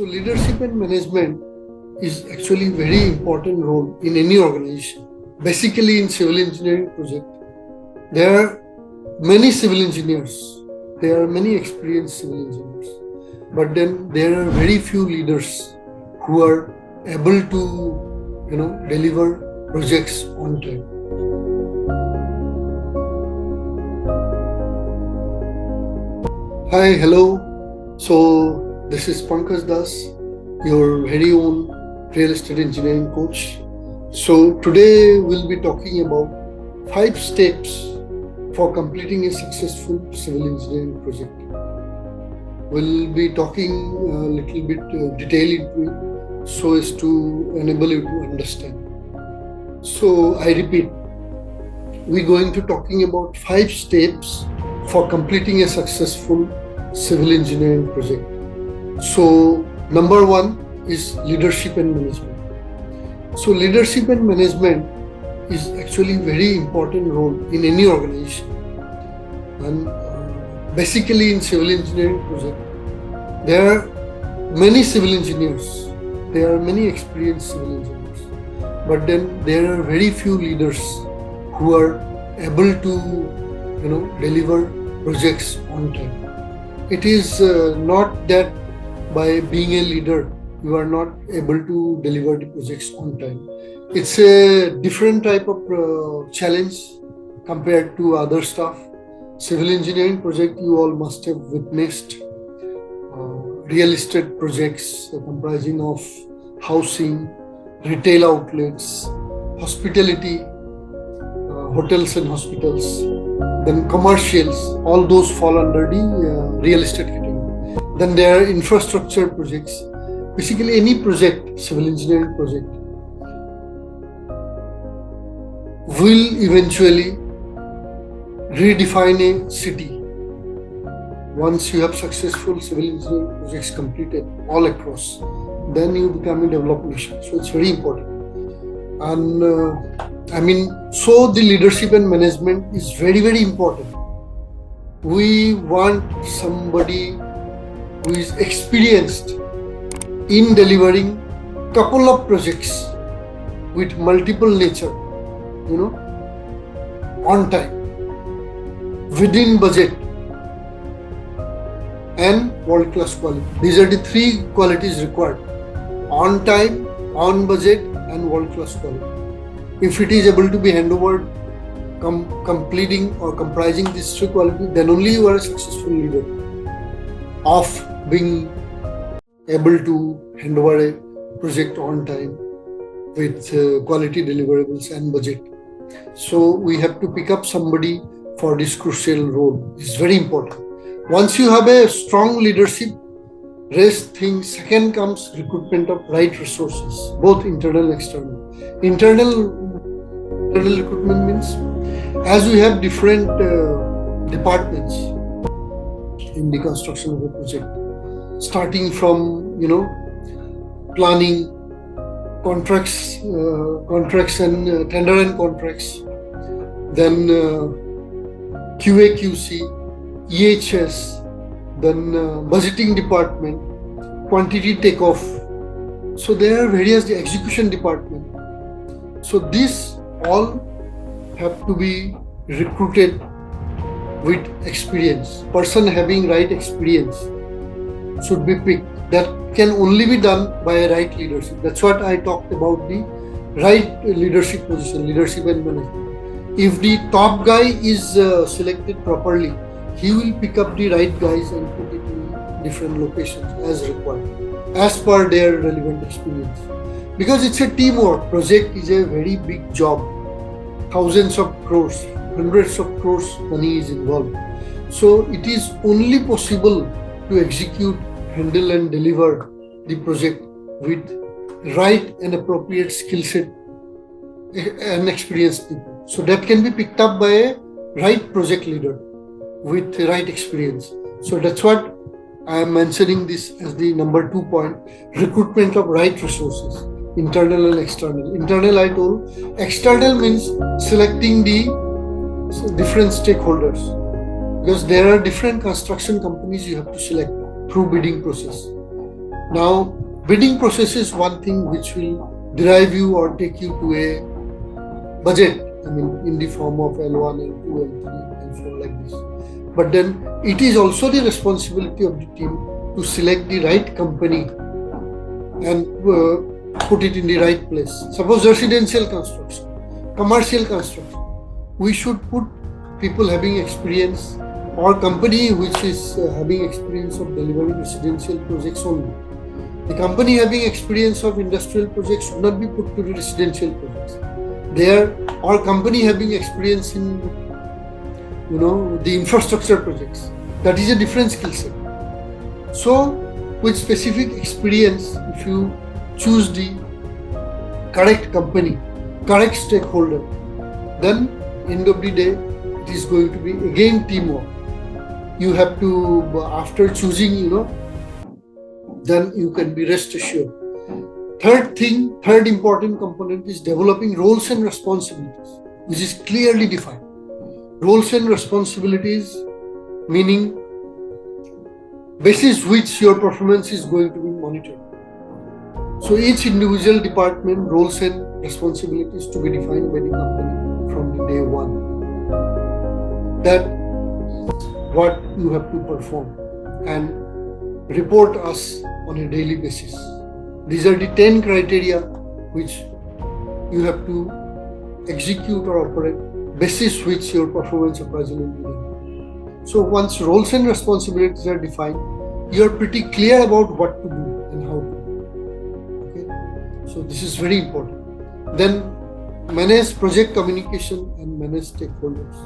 So leadership and management is actually very important role in any organization. Basically in civil engineering project, there are many civil engineers, there are many experienced civil engineers, but then there are very few leaders who are able to, deliver projects on time. Hi, hello. So this is Pankaj Das, your very own real estate engineering coach. So today we'll be talking about 5 steps for completing a successful civil engineering project. We'll be talking a little bit detail into it so as to enable you to understand. So I repeat, we're going to talking about 5 steps for completing a successful civil engineering project. So number 1 is leadership and management. So leadership and management is actually very important role in any organization. And basically in civil engineering project, there are many civil engineers, there are many experienced civil engineers, but then there are very few leaders who are able to, deliver projects on time. It is not that by being a leader, you are not able to deliver the projects on time. It's a different type of challenge compared to other stuff. Civil engineering project, you all must have witnessed real estate projects comprising of housing, retail outlets, hospitality, hotels and hospitals, then commercials, all those fall under the real estate category. Then there are infrastructure projects. Basically any project, civil engineering project, will eventually redefine a city. Once you have successful civil engineering projects completed all across, then you become a developed nation. So it's very important. And so the leadership and management is very, very important. We want somebody who is experienced in delivering couple of projects with multiple nature, on time, within budget, and world-class quality. These are the 3 qualities required: on time, on budget, and world-class quality. If it is able to be handover completing or comprising these 3 qualities, then only you are a successful leader of being able to hand over a project on time with quality deliverables and budget. So we have to pick up somebody for this crucial role. It's very important. Once you have a strong leadership, rest things. Second comes recruitment of right resources, both internal and external. Internal recruitment means, as we have different departments in the construction of a project, starting from planning, contracts and tender and contracts, then QA QC, EHS, then budgeting department, quantity takeoff. So there are various, the execution department. So these all have to be recruited with experience. Person having right experience should be picked. That can only be done by a right leadership. That's what I talked about, the right leadership position, leadership and management. If the top guy is selected properly, he will pick up the right guys and put it in different locations as required, as per their relevant experience. Because it's a teamwork. Project is a very big job. Thousands of crores, hundreds of crores money is involved. So it is only possible to execute, handle and deliver the project with right and appropriate skill set and experienced people. So that can be picked up by a right project leader with the right experience. So that's what I am mentioning this as the number 2 point, recruitment of right resources, internal and external. Internal I told, external means selecting the different stakeholders, because there are different construction companies you have to select through bidding process. Now, bidding process is one thing which will drive you or take you to a budget, I mean, in the form of L1, L2, L3, L4 like this. But then it is also the responsibility of the team to select the right company and put it in the right place. Suppose residential construction, commercial construction, we should put people having experience or company which is having experience of delivering residential projects only. The company having experience of industrial projects should not be put to the residential projects. There, or company having experience in the infrastructure projects. That is a different skill set. So, with specific experience, if you choose the correct company, correct stakeholder, then end of the day, it is going to be again teamwork. You have to, after choosing, then you can be rest assured. Third important component is developing roles and responsibilities, which is clearly defined. Roles and responsibilities meaning basis which your performance is going to be monitored. So each individual department roles and responsibilities to be defined by the company from the day one. That what you have to perform and report us on a daily basis. These are the 10 criteria which you have to execute or operate, basis which your performance appraisal will be done. So once roles and responsibilities are defined, you are pretty clear about what to do and how to do. Okay? So this is very important. Then manage project communication and manage stakeholders.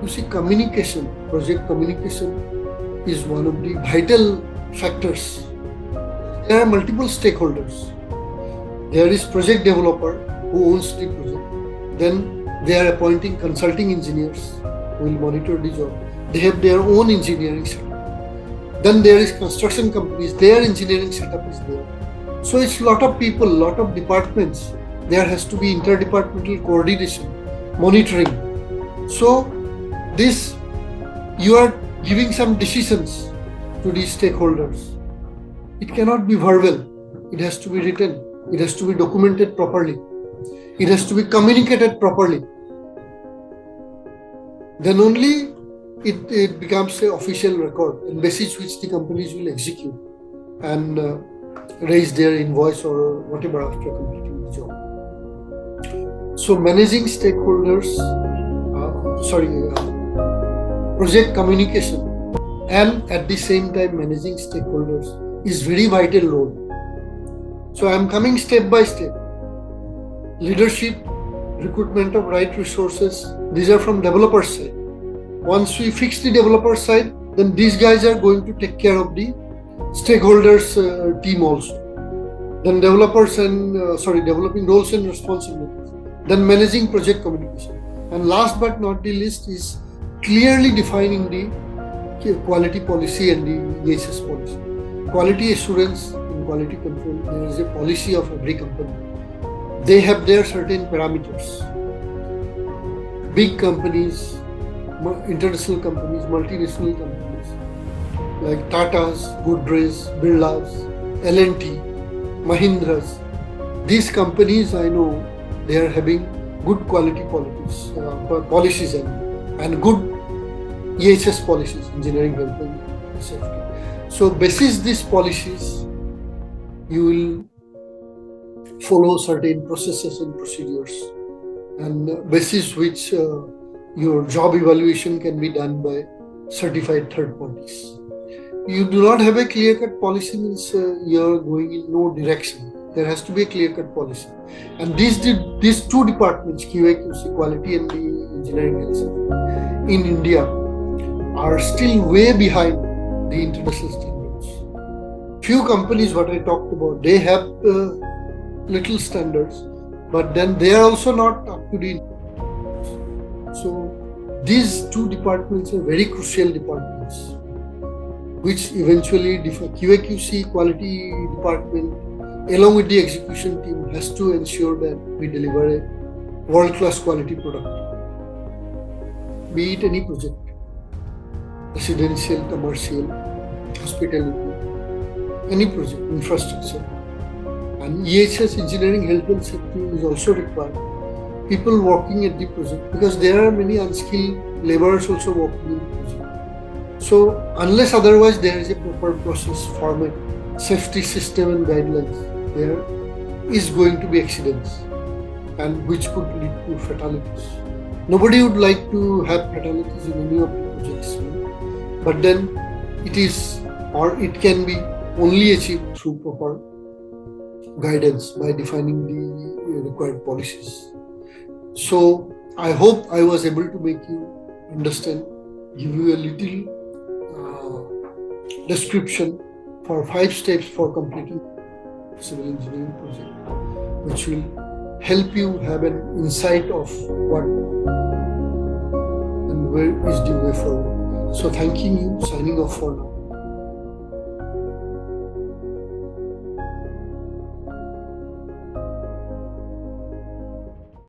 You see, project communication is one of the vital factors. There are multiple stakeholders. There is project developer who owns the project. Then they are appointing consulting engineers who will monitor the job. They have their own engineering setup. Then there is construction companies, their engineering setup is there. So it's a lot of people, lot of departments. There has to be interdepartmental coordination, monitoring. So this, you are giving some decisions to these stakeholders. It cannot be verbal. It has to be written. It has to be documented properly. It has to be communicated properly. Then only it becomes an official record, and basis which the companies will execute and raise their invoice or whatever after completing the job. So managing stakeholders, project communication, and at the same time managing stakeholders is very vital role. So I am coming step by step. Leadership, recruitment of right resources, these are from developer side. Once we fix the developer side, then these guys are going to take care of the stakeholders team also. Then developers and developing roles and responsibilities. Then managing project communication. And last but not the least is clearly defining the quality policy and the EHS policy. Quality assurance and quality control, there is a policy of every company. They have their certain parameters. Big companies, international companies, multinational companies like Tata's, Godrej, Birla's, L&T, Mahindras. These companies, I know, they are having good quality policies and good EHS policies, engineering, health and safety. So basis these policies, you will follow certain processes and procedures, and basis which your job evaluation can be done by certified third parties. You do not have a clear-cut policy means you are going in no direction. There has to be a clear-cut policy. And these two departments, QA, QC, quality and the engineering health safety, in India are still way behind the international standards. Few companies, what I talked about, they have little standards, but then they are also not up to the. So these two departments are very crucial departments, which eventually QA/QC quality department along with the execution team has to ensure that we deliver a world-class quality product, be it any project, residential, commercial, hospitality, any project, infrastructure. And EHS, engineering, health and safety, is also required. People working at the project, because there are many unskilled laborers also working in the project. So unless otherwise there is a proper process, format, safety system and guidelines, there is going to be accidents, and which could lead to fatalities. Nobody would like to have fatalities in any of the projects, but then it is, or it can be only achieved through proper guidance by defining the required policies. So I hope I was able to make you understand, give you a little description for 5 steps for completing civil engineering project, which will help you have an insight of what and where is the way forward. So thanking you, signing off for now.